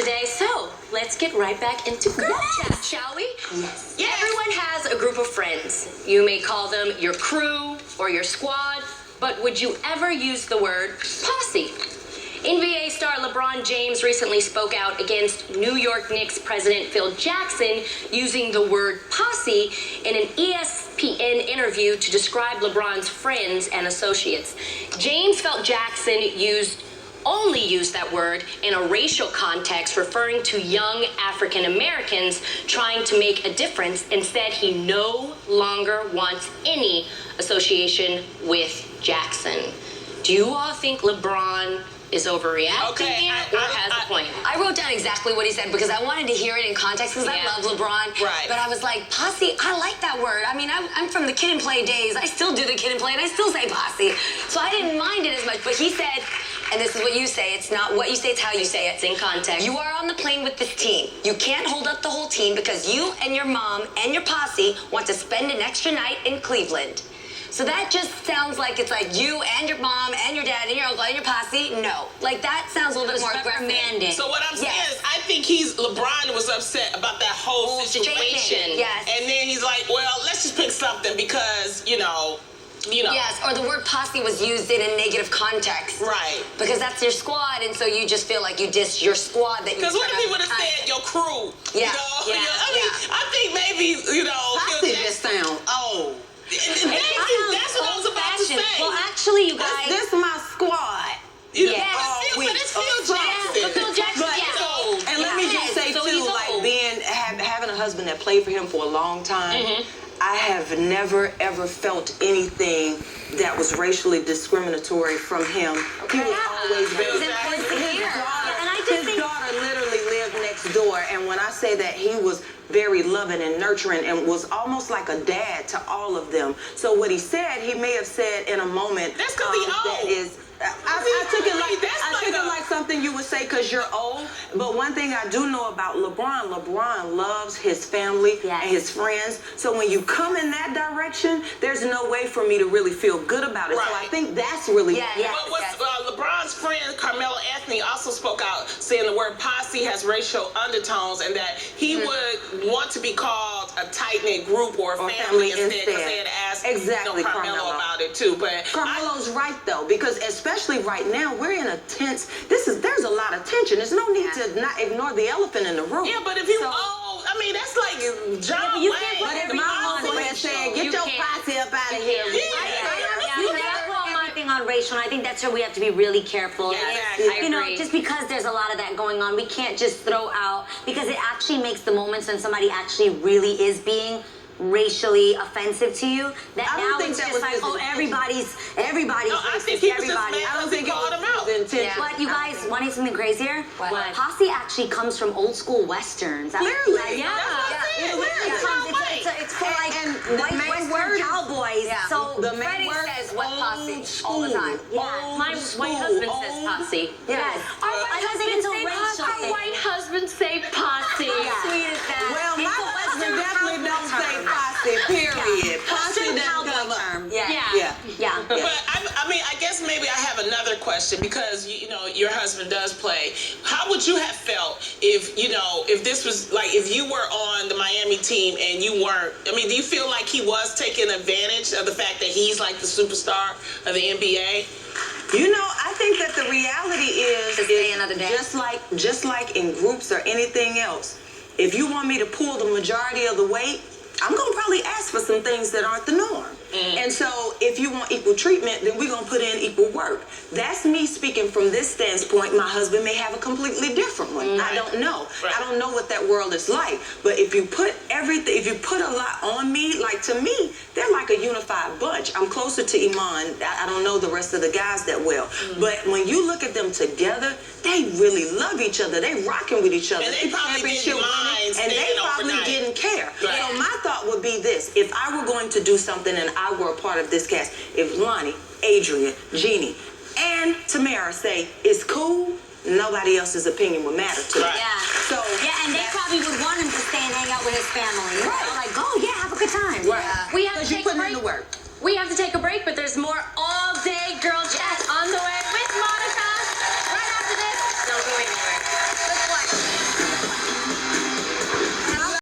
today, so let's get right back into girl chat, shall we? Yes. Everyone has a group of friends. You may call them your crew or your squad, but would you ever use the word posse? NBA star LeBron James recently spoke out against New York Knicks president Phil Jackson using the word posse in an ESPN interview to describe LeBron's friends and associates. James felt Jackson only used that word in a racial context, referring to young African Americans trying to make a difference. Instead, he no longer wants any association with Jackson. Do you all think LeBron is overreacting here or has a point? I wrote down exactly what he said because I wanted to hear it in context because I love LeBron. Right. But I was like, posse, I like that word. I mean, I'm from the Kid and Play days. I still do the Kid and Play and I still say posse. So I didn't mind it as much. But he said, and this is what you say, it's not what you say, it's how you say it. It's in context. You are on the plane with this team. You can't hold up the whole team because you and your mom and your posse want to spend an extra night in Cleveland. So that just sounds like it's like you and your mom and your dad and your uncle and your posse. No. Like that sounds a little bit more reprimanding. So what I'm saying is I think LeBron was upset about that whole situation. Yes. And then he's like, well, let's just pick something because, you know. Yes, or the word posse was used in a negative context. Right. Because that's your squad, and so you just feel like you diss your squad that you. Because what if he would have said your crew? Yeah. You know? I mean, I think maybe, Posse just sound old. That's what I was about to say. Well, actually, you guys. This is my squad. But it's Phil Jackson. But Phil Jackson, And let me just say so too, he's like old. having a husband that played for him for a long time, I have never ever felt anything that was racially discriminatory from him. He was always very his daughter literally lived next door, and when I say that, he was very loving and nurturing and was almost like a dad to all of them. So what he said, he may have said in a moment That's because he's old. that is. I took it like something you would say because you're old. But one thing I do know about LeBron loves his family and his friends. So when you come in that direction, there's no way for me to really feel good about it. Right. So I think that's really But LeBron's friend Carmelo Anthony also spoke out saying the word posse has racial undertones and that he would want to be called a tight-knit group or family instead because they had asked Carmelo about it too. But Carmelo's right though, because especially right now we're in a tense. There's a lot of tension. There's no need to not ignore the elephant in the room. Yeah, but if you old, I mean that's like John you Wayne. can't put But if everything my on homeboy racial. said, get your posse up out of here. I put my thing on racial, and I think that's where we have to be really careful. Yeah, exactly. You know, I agree. just because there's a lot of that going on, we can't just throw out, because it actually makes the moments when somebody actually really is being racially offensive to you, that I don't now think it's that just was like, his oh, intention. everybody's I racist, think he was just everybody. mad. I don't think it called him out. was intentional. But you guys, wanting something crazier? What? Posse actually comes from old school westerns. Clearly. It's for like And the white main western word is- cowboys. So The main Freddie word says is what old posse school. all the time. Yeah. My white husband says posse. Yes. I don't think it's a racial Our thing. white husbands say posse. How sweet is that? Well, my It's a husband western definitely don't cowboy say term. posse, period. Posse doesn't Cowboy come up. term. Yeah. But I mean, I guess maybe I have another question because you know your husband does play. How would you have felt if if this was like if you were on the Miami team and you weren't? I mean, do you feel like he was taking advantage of the fact that he's like the superstar of the NBA? You know, I think that the reality is, To stay another day. just like in groups or anything else, if you want me to pull the majority of the weight, I'm gonna probably ask for some things that aren't the norm. And so if you want equal treatment, then we're gonna put in equal work. That's me speaking from this standpoint. My husband may have a completely different one. I don't know. Right. I don't know what that world is like. But if you put a lot on me, like to me, they're like a unified bunch. I'm closer to Iman. I don't know the rest of the guys that well. But when you look at them together, they really love each other. They rocking with each other. And they probably didn't championship mind winning, and they staying probably overnight. didn't care. Right. So my thought would be this: if I were going to do something and I were a part of this cast, if Lonnie, Adrian, Jeannie, and Tamara say it's cool, nobody else's opinion would matter to me. Right. Yeah. So And they probably would want him to stay and hang out with his family. Right. Like, go, have a good time. Right. We have to you take a put in break. the work. We have to take a break, but there's more on